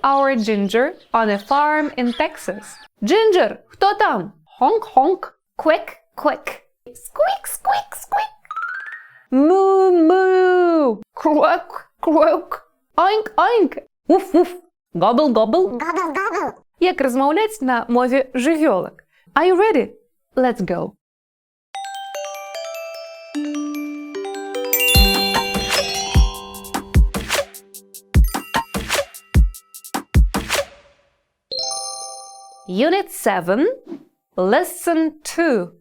our Ginger on a farm in Texas. Ginger, хто там? Honk, honk. Quick, quick. Squeak, squeak, squeak. Moo, moo. Croak, croak. Oink, oink. Woof, woof. Gobble, gobble. Gobble, gobble. Як розмовляти на мові живьолок? Are you ready? Let's go. Unit 7, Lesson 2.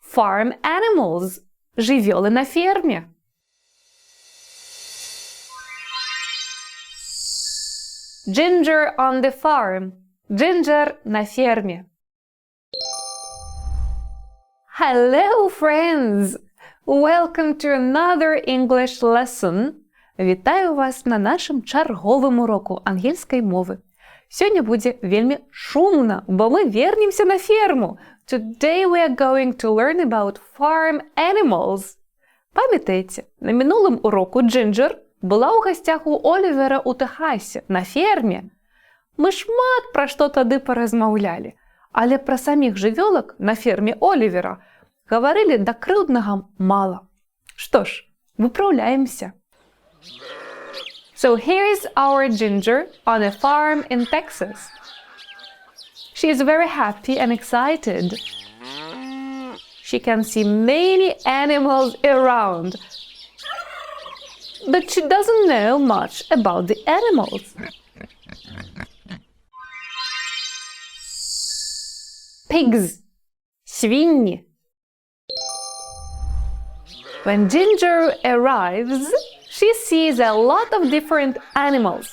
Farm animals. Живёлы на ферме. Ginger on the farm. Ginger на ферме. Hello, friends! Welcome to another English lesson. Вітаю вас на нашому черговому уроку англійської мови. Сьогодні буде вельми шумно, бо ми вернемося на ферму. Today we are going to learn about farm animals. Пам'ятаєте, на минулому уроку Джинджер була у гостях у Олівера у Техасі, на фермі. Ми шмат про що тоді порозмовляли, але про самих живьолок на фермі Олівера говорили до крудного мало. Що ж, виправляємося. So here is our Ginger on a farm in Texas. She is very happy and excited. She can see many animals around, but she doesn't know much about the animals. Pigs. Свиньи. When Ginger arrives, she sees a lot of different animals.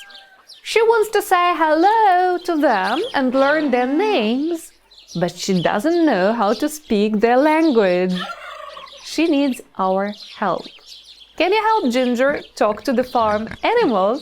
She wants to say hello to them and learn their names, but she doesn't know how to speak their language. She needs our help. Can you help Ginger talk to the farm animals?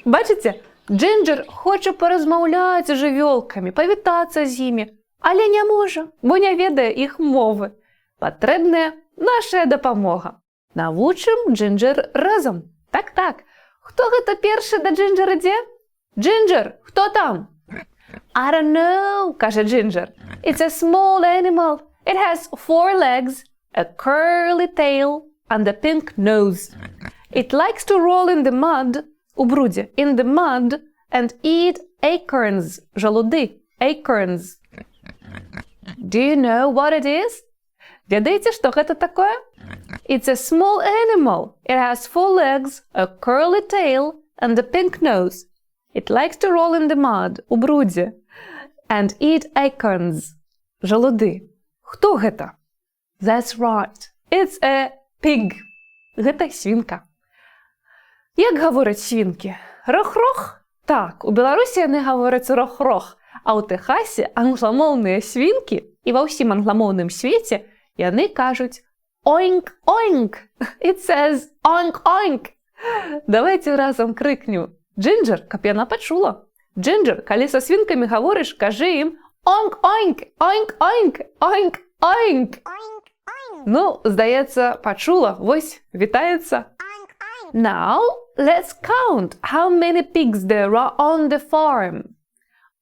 Бачите, Ginger хоче порозмовляти з живьолками, повітатися з ними, але не може, бо не ведає їх мови. Потрібна наша допомога. Навчимо Ginger разом. Так. Хто гэта перший до Ginger іде? Ginger, хто там? I don't know, каже Ginger. It's a small animal. It has 4 legs, a curly tail, and a pink nose. It likes to roll in the mud, у бруді, in the mud, and eat acorns, желуди, acorns. Do you know what it is? Ведаете, что это такое? It's a small animal. It has 4 legs, a curly tail, and a pink nose. It likes to roll in the mud, у бруді, and eat acorns, желуди. Хто гэта? That's right. It's a pig. Гэта свинка. Як говорять свинки? Рох-рох? Так, у Білорусі вони говорять рох-рох, а у Техасі англомовні свинки і во всім англомовному світі вони кажуть oink-oink. It says oink-oink. Давайте разом крикнем. Ginger, каб яна почула. Ginger, коли со свинками говориш, кажи їм oink-oink, oink-oink, oink-oink. Ну, здається, почула. Ось, вітається. Now, let's count how many pigs there are on the farm.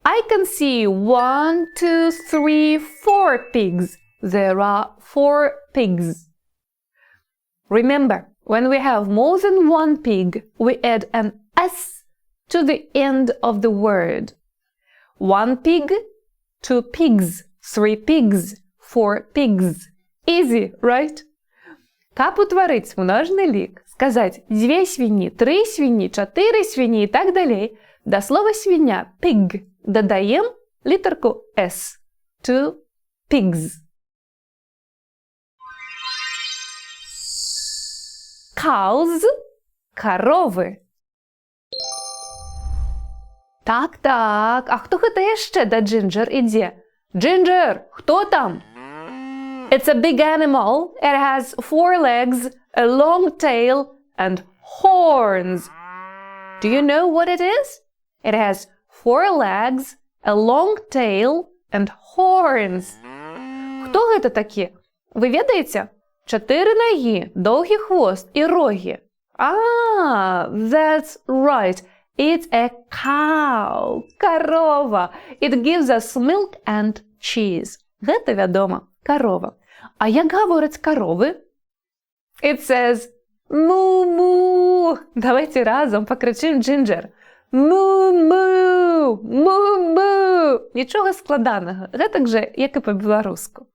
I can see 1, 2, 3, 4 pigs. There are 4 pigs. Remember, when we have more than one pig, we add an S to the end of the word. 1 pig, 2 pigs, 3 pigs, 4 pigs. Easy, right? Каб утворить множный лік, сказать 2 свиньи, 3 свиньи, 4 свиньи и так далее, до слова свинья, pig, додаем литерку S. 2 pigs. Cows – корови. Так, а хто гэта ще до Ginger іде? Ginger, хто там? It's a big animal. It has 4 legs, a long tail, and horns. Do you know what it is? It has 4 legs, a long tail, and horns. Хто гэта такі? Ви ведаєте? 4 ноги, довгий хвост і роги. That's right. It's a cow. Корова. It gives us milk and cheese. Гэта вядома. Корова. А як говорять корови? It says moo-moo. Давайте разом покричим Ginger. Moo-moo. Moo-moo. Нічого складаного. Гэтак же, як і по-беларуску.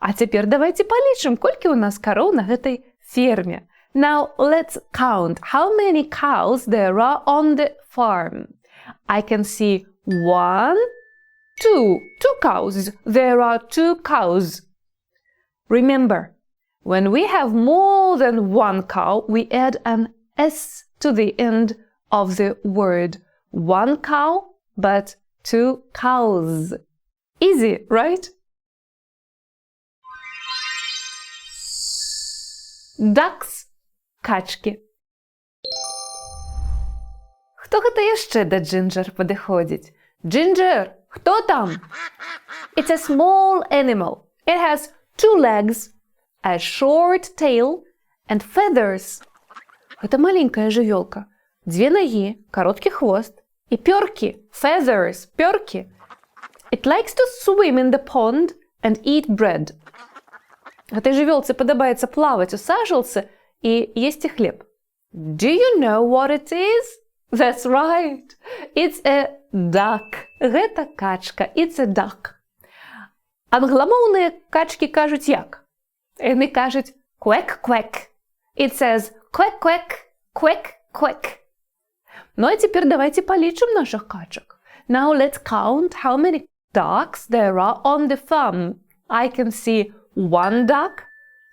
А цяпер давайте палічым, колькі у нас кароў на гэтай ферме. Now let's count how many cows there are on the farm. I can see 1, 2 cows. There are 2 cows. Remember, when we have more than one cow, we add an S to the end of the word. 1 cow, but 2 cows. Easy, right? Ducks. Качки. Хто гэта яшчэ да Ginger падыходзіць? Ginger, хто там? It's a small animal. It has 2 legs, a short tail and feathers. Гэта маленькая жывёлка. 2 ногі, кароткі хвост і пёркі, feathers, пёркі. It likes to swim in the pond and eat bread. Гэтай жывёлцы падабаецца плаваць у сажалцы і есці хлеб. Do you know what it is? That's right. It's a duck. Гэта качка. It's a duck. Англамоўныя качкі кажуць як? Яны кажуць quack-quack. It says quack-quack, quack-quack. Ну а цяпер давайте палічым нашых качак. Now let's count how many ducks there are on the farm. I can see 1 duck,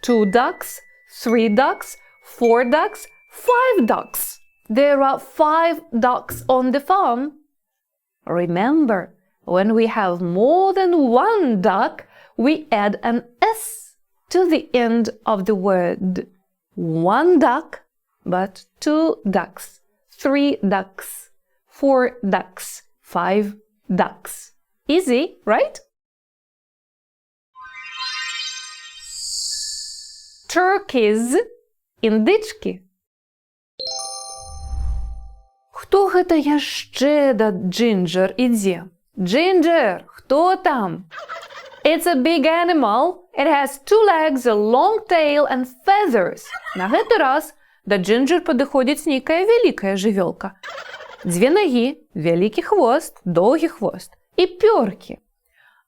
2 ducks, 3 ducks, 4 ducks, 5 ducks. There are 5 ducks on the farm. Remember, when we have more than 1 duck, we add an S to the end of the word. 1 duck, but 2 ducks, 3 ducks, 4 ducks, 5 ducks. Easy, right? Turkeys. Індички. Хто гэта яшчэ да Ginger ідзе? Ginger, хто там? It's a big animal. It has 2 legs, a long tail and feathers. На гэты раз да Ginger падыходзіць нейкая вялікая жывёлка. 2 ногі, вялікі хвост, доўгі хвост і пёркі.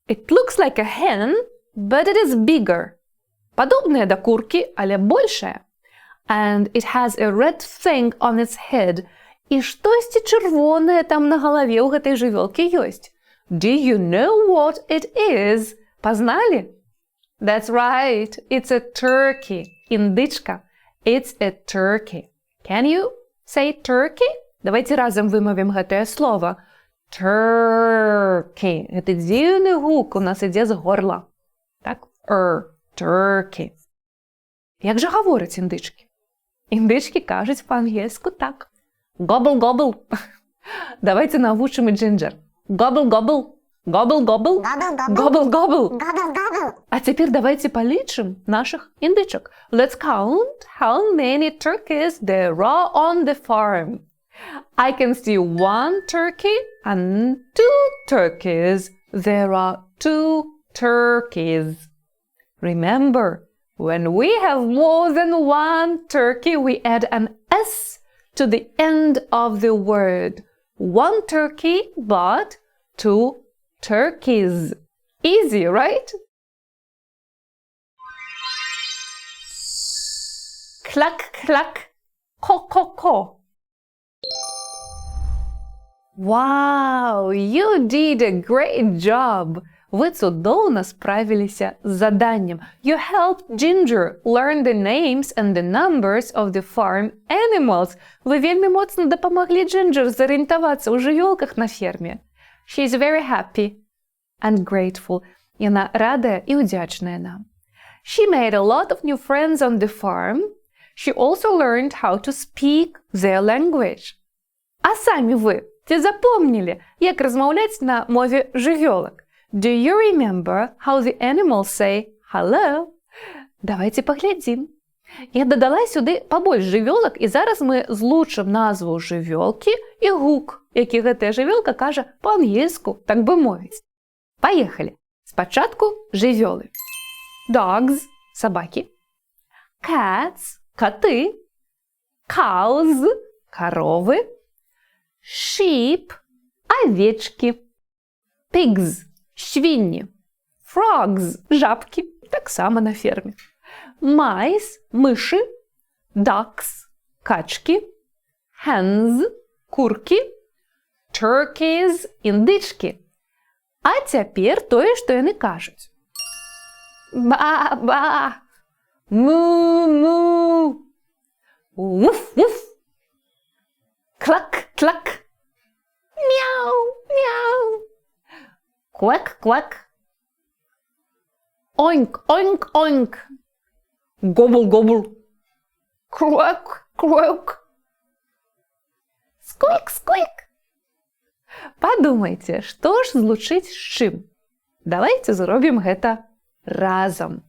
It looks like a hen, but it is bigger. Падобная да куркі, але большая. And it has a red thing on its head. І штосьці чырвонае там на галаве ў гэтай жывёлкі ёсць. Do you know what it is? Пазналі? That's right. It's a turkey. Індычка. It's a turkey. Can you say turkey? Давайте разам вымовім гэтае слово. Turkey. Гэта дзіўны гук у нас ідзе з горла. Так? Turkey. Як жа гавораць індычкі? Індычкі кажуць па-ангельску так. Gobble-gobble. Давайте навучым і Ginger. Gobble-gobble. Gobble-gobble. Gobble-gobble. А цяпер давайте палічым нашых індычак. Let's count how many turkeys there are on the farm. I can see 1 turkey and 2 turkeys. There are 2 turkeys. Remember, when we have more than 1 turkey, we add an S to the end of the word. 1 turkey, but 2 turkeys. Easy, right? Cluck, cluck, caw, caw, caw. Wow, you did a great job! Ви цудоўна справіліся з заданнем. You helped Ginger learn the names and the numbers of the farm animals. Ви вельмі моцна дапамаглі Ginger зарыентавацца ў жывёлках на ферме. She is very happy and grateful. Яна радая і ўдзячная нам. She made a lot of new friends on the farm. She also learned how to speak their language. А самі вы ці запомнілі, як размаўляць на мове жывёлак? Do you remember how the animals say hello? Давайте поглядим. Я додала сюди побольш жывёлак, і зараз мы злучым назву жывёлкі і гук, які гэтая жывёлка кажа па-ангельску, так бы мовіць. Паехалі. Спачатку жывёлы. Dogs – сабакі. Cats – каты. Cows – каровы. Sheep – овечки. Pigs – свиньи. Frogs – жабки, так само на ферме. Mice – мыши. Ducks – качки. Hens – курки. Turkeys – індички. А цяпер тое, што яны кажуць. Ба-ба, му-му, уф-уф, клак-клак, мяу-мяу, квак-квак, ойнк-ойнк-ойнк, гобл-гобл, квак-квак, сквик-сквик. Падумайце, што ж злучыць з чым? Давайце зробім гэта разом.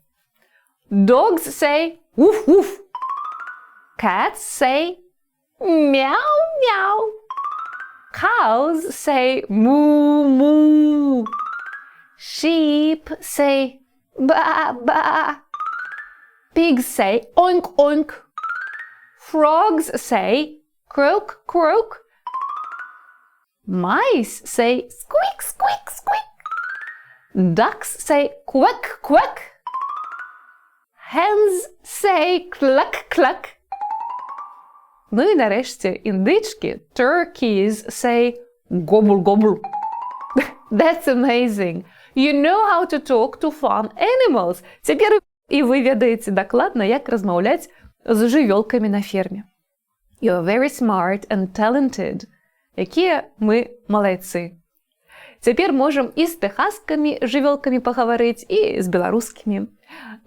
Dogs say woof woof. Cats say meow meow. Cows say moo moo. Sheep say ba ba. Pigs say oink oink. Frogs say croak croak. Mice say squeak squeak squeak. Ducks say quack quack. Hens say cluck cluck. Ну і нарешті індички, turkeys say gobble gobble. That's amazing. You know how to talk to farm animals. Тепер і ви ведаєте докладно, як розмовляти з жывёлками на ферме. You're very smart and talented. Якія мы малайцы. Цяпер можам і з тэхаскімі жывёлкамі пагаварыць, і з беларускімі.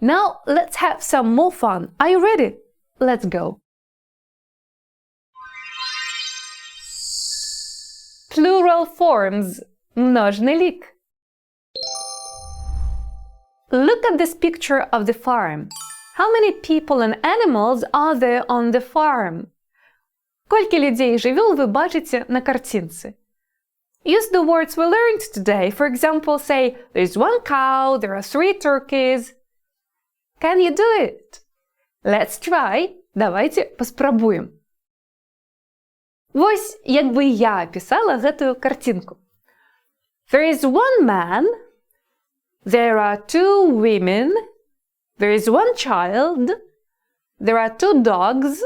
Now let's have some more fun. Are you ready? Let's go. Plural forms. Множний лік. Look at this picture of the farm. How many people and animals are there on the farm? Колькі людзей і жывёл вы бачыце на карцінцы? Use the words we learned today. For example, say, there's one cow, there are 3 turkeys. Can you do it? Let's try. Давайте паспрабуем. Вось, як бы я опісала гэтую карцінку. There is one man, there are 2 women, there is 1 child, there are 2 dogs,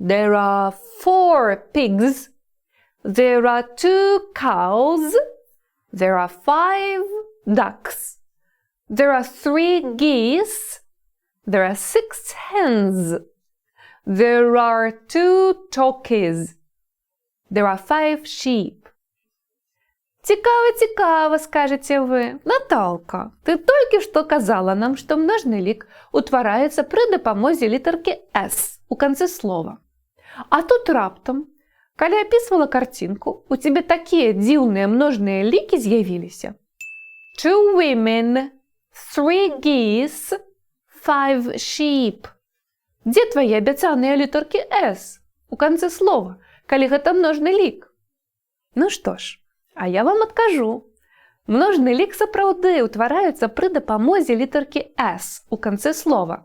there are 4 pigs, there are 2 cows, there are 5 ducks, there are 3 geese, there are 6 hens, there are 2 turkeys, there are 5 sheep. Цікаво, скажете ви. Наталка, ти тільки що казала нам, що множний лік утворається при допомозі літерки S у кінці слова. А тут раптом, коли описувала картинку, у тебе такі дивні множні ліки з'явилися. 2 women, 3 geese, 5 sheep. Де твої обіцяні літерки S у кінці слова, коли це множний лік? Ну що ж, а я вам адкажу. Множний лік сапраўды утвараецца пры дапамозе літаркі S у канцы слова.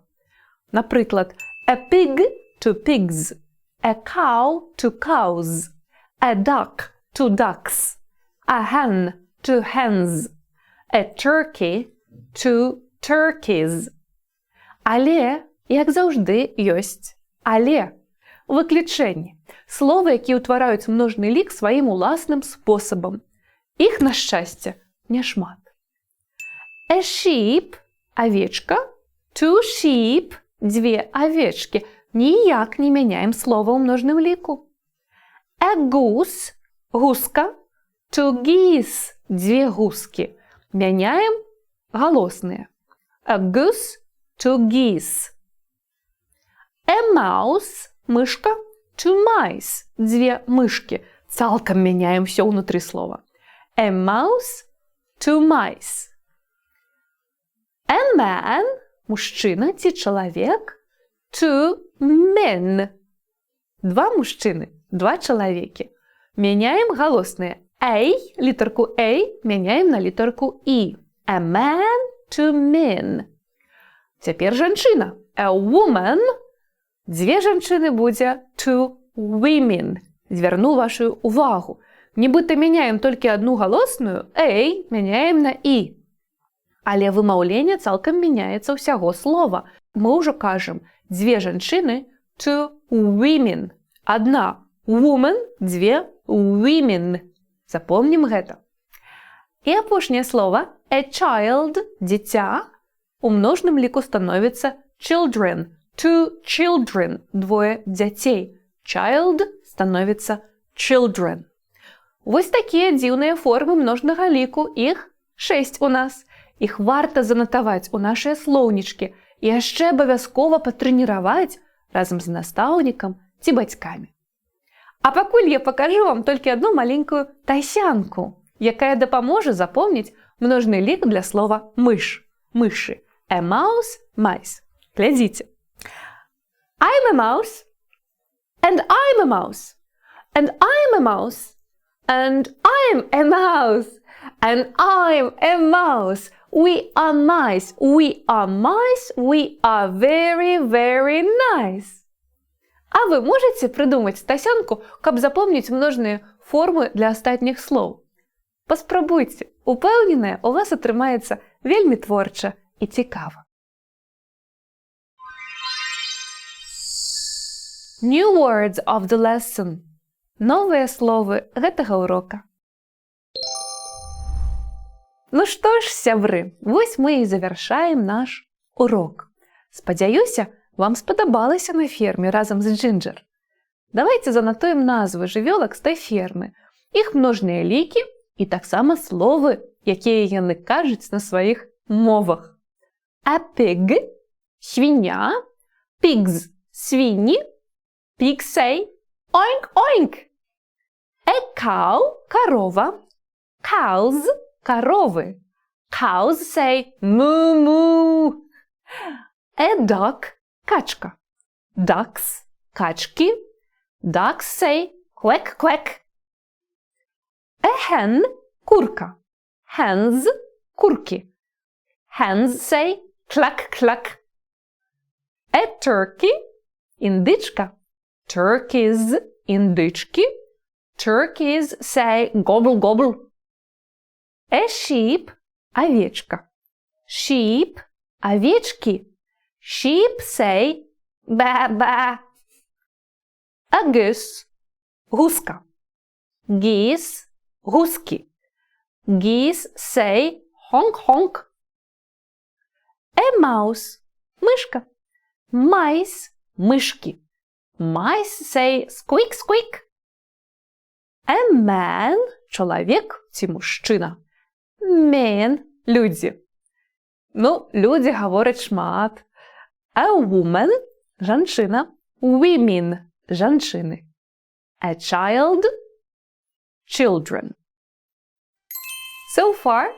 Напрыклад, a pig to pigs, a cow to cows, a duck to ducks, a hen to hens, a turkey to turkeys. Але, як заўжды, ёсць але. Выключэнні. Словы, які ўтвараюць множны лік сваім уласным спосабам. Іх, на шчасце, няшмат. A sheep – авечка, 2 sheep – 2 авечкі. Ніяк не мяняем слова ў множным ліку. A goose – гуска, 2 geese – 2 гускі. Мяняем галосныя. A goose – 2 geese. A mouse – мышка, 2 mice – 2 мышки. Цалкам мяняем все внутри слова. A mouse, 2 mice. A man – мужчина ці чалавек, two men. Два мужчины, два человеки. Меняем голосные. A, литерку A меняем на литерку E. A man, two men. Цяпер жанчына. A woman. Дзве жанчыны будзе two women. Звярну вашу увагу. Нібыта мяняем толькі одну галосную, A мяняем на E. Але вымаўленне цалкам мяняецца ўсяго слова. Мы ўжо кажам дзве жанчыны, two women. Одна woman, дзве women. Запомнім гэта. І апошняе слово a child, дзіця, у множным ліку становіцца children, two children, двое дзяцей. Child становіцца children. Вось такія дзіўныя формы множнага ліку, іх 6 у нас. Іх варта занатаваць у нашыя слоўнічкі і яшчэ абавязкова патрэніраваць разам з настаўнікам ці бацькамі. А пакуль я пакажу вам толькі одну маленькую тасянку, якая дапаможа запомніць множны лік для слова мыш, мышы. A mouse, mice. Глядзіце. I'm a mouse, and I'm a mouse, and I'm a mouse, and I'm a mouse, and I'm a mouse. We are mice, we are mice, we are very, very nice. А вы можете придумать тасянку, каб запомнить множныя формы для астатніх слоў? Паспрабуйце. Упэўненая, у вас атрымаецца вельмі творча і цікава. New words of the lesson. Новыя словы гэтага урока. Ну што ж, сябры, вось мы і завяршаем наш урок. Спадзяюся, вам спадабалася на ферме разам з Джинджер. Давайте занатуем назвы жывёлак з той фермы, іх множныя лікі і таксама словы, якія яны кажуць на сваіх мовах. A pig – свиня, pigs – свині, pig say oink oink. A cow – корова, cows – коровы, cows say moo moo. A duck – качка, ducks – качки, ducks say quack quack. A hen – курка, hens – курки, hens say cluck cluck. A turkey – індичка, turkeys – індички, turkeys say gobble gobble. A sheep – овечка, sheep – овечки, sheep say ba-ba. A goose – гуска, geese – гуски, geese say honk honk. A mouse – мышка, mice – мышки, mice say squeak squeak. A man – чоловік ці мужчина, men – люди. Ну, люди говорять шмат. A woman – жанчина, women – жанчини. A child – children. So far,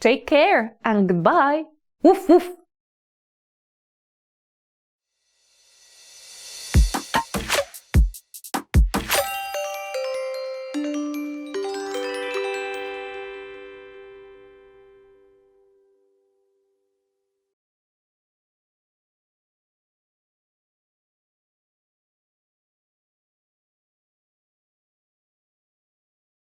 take care and goodbye. Woof woof.